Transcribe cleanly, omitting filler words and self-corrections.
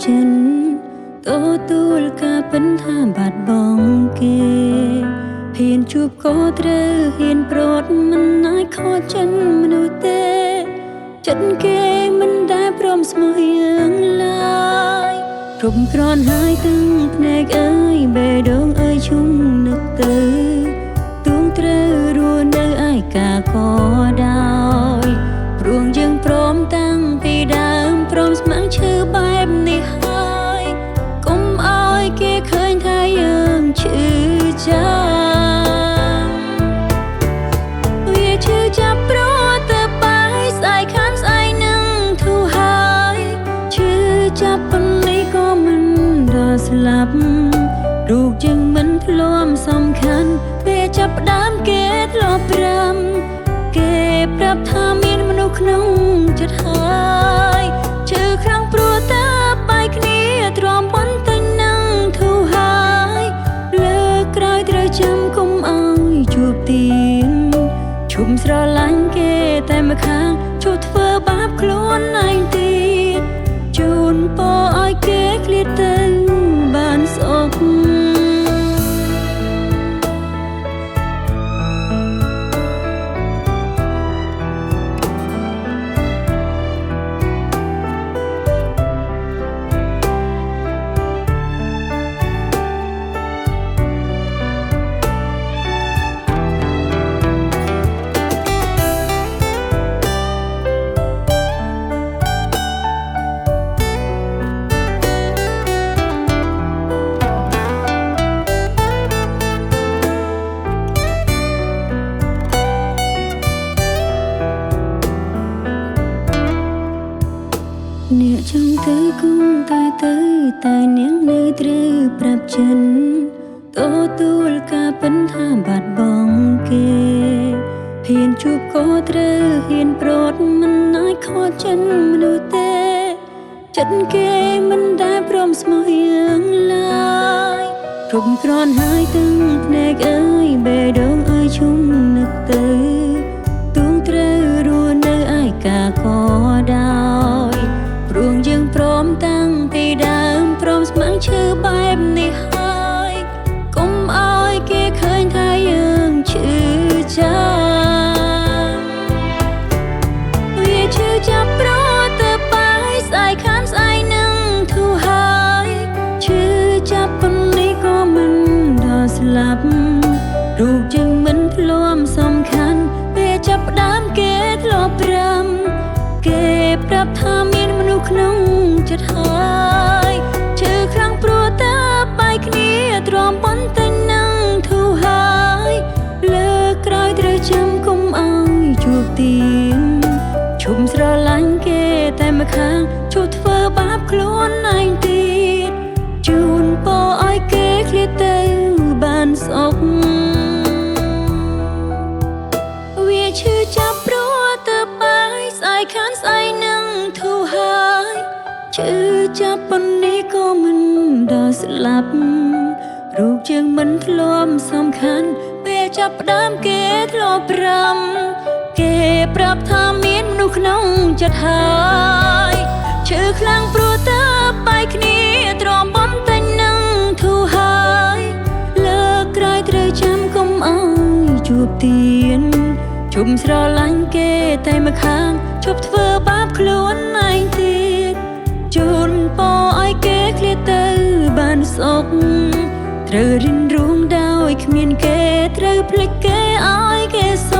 ចិនទទួលការពិនថាបាត់បង់គេហ៊ានជួបក៏ត្រូវហ៊ានប្រត់មិនអាចខកចិនមនុស្សទេចិត្តគេមិនដែលព្រមស្មើយើងឡើយគ្រប់គ្រាន់ហើយទាំងភ្នែកអើយបេះដូងអើយឈុំនឹកទៅទួងត្រូវរស់នៅឯកាក៏ដោយព្រោះយើងព្រមតាំងពីដើមព្រមស្ម័គ្រឈឺបែបនេះហើយកុំឲ្យគេឃើញថាយើងឈឺចាំវាឈឺចាប់ព្រោះទៅបាយស្អែកខានស្អែកនឹងធូរហើយឈឺចាប់ប៉ុណ្នេះក៏មិនដល់ស្លាប់រូបយើងមិនធ្លាប់សំខាន់ពេលចាប់ផ្ដើមគេធ្លាប់ប្រាំគេប្រាប់ថាមានមនុស្សក្នុងចិត្តហើយឈឺខ្លាំងព្រោះតែបែកគ្នាទ្រាំបន្តិចនឹងធូរហើយលើកក្រោយត្រូវចាំកុំឲ្យជួបទៀនឈុំស្រឡាញ់គេតែម្ខាងជួបធ្វើបាបខ្លួនឯងទៀតជូនពរឲ្យគេឃ្លាតទៅបានសុខអ្នកចង់ទៅគង់ទៅតែនាងនៅត្រូវប្រាប់ចិនទទួលការពិនថាបាត់បង់គេហ៊ានជួបក៏ត្រូវហ៊ានប្រត់មិនអាចខកចិនមនុស្សទេចិត្តគេមិនដែលព្រមស្មើយើងឡើយគ្រប់គ្រាន់ហើយទាំងភ្នែកអើយបេះដូងអើយឈុំនឹកទៅទួងត្រូវរស់នៅឯកាក៏ដោយព្រោះយើងព្រមតាំងពីដើមព្រមស្ម័គ្រឈឺបែបនេះហើយកុំឲ្យគេឃើញថាយើងឈឺចាំវាឈឺចាប់ព្រោះទៅបាយស្អែកខានស្អែកនឹងធូរហើយឈឺចាប់ប៉ុណ្នេះក៏មិនដល់ស្លាប់រូបយើងមិនធ្លាប់សំខាន់ពេលចាប់ផ្ដើមគេធ្លាប់ប្រាំគេប្រាប់ថាមានមនុស្សក្នុងចិត្តហើយឈឺខ្លាំងព្រោះតែបែកគ្នាទ្រាំបន្តិចនឹងធូរហើយលើកក្រោយត្រូវចាំកុំឲ្យជួបទៀនឈុំស្រឡាញ់គេតែម្ខាងជួបធ្វើបាបខ្លួនឯងទៀតជូនពរឲ្យគេឃ្លាតទៅបានសុខវាឈឺចាប់ព្រោះទៅបាយស្អែកខានស្អែកនឹងធូរហើយឈឺចាប់ប៉ុណ្នេះក៏មិនដល់ស្លាប់រូបយើងមិនធ្លាប់សំខាន់ពេលចាប់ផ្ដើមគេធ្លាប់ប្រាំគេប្រាប់ថាមានមនុស្សក្នុងចិត្តហើយឈឺខ្លាំងព្រោះតែបែកគ្នាទ្រាំបន្តិចនឹងធូរហើយលើកក្រោយត្រូវចាំកុំឲ្យជួបទៀនជុំស្រឡាញ់គេតែម្ខាងជប់ធ្វើបាបខ្លួនឯងទៀតជូនពរឲ្យគេឃ្លាតទៅបានសុខត្រូវរៀនរួមដោយគ្មានគេត្រូវភ្លេចគេឲ្យគេសុ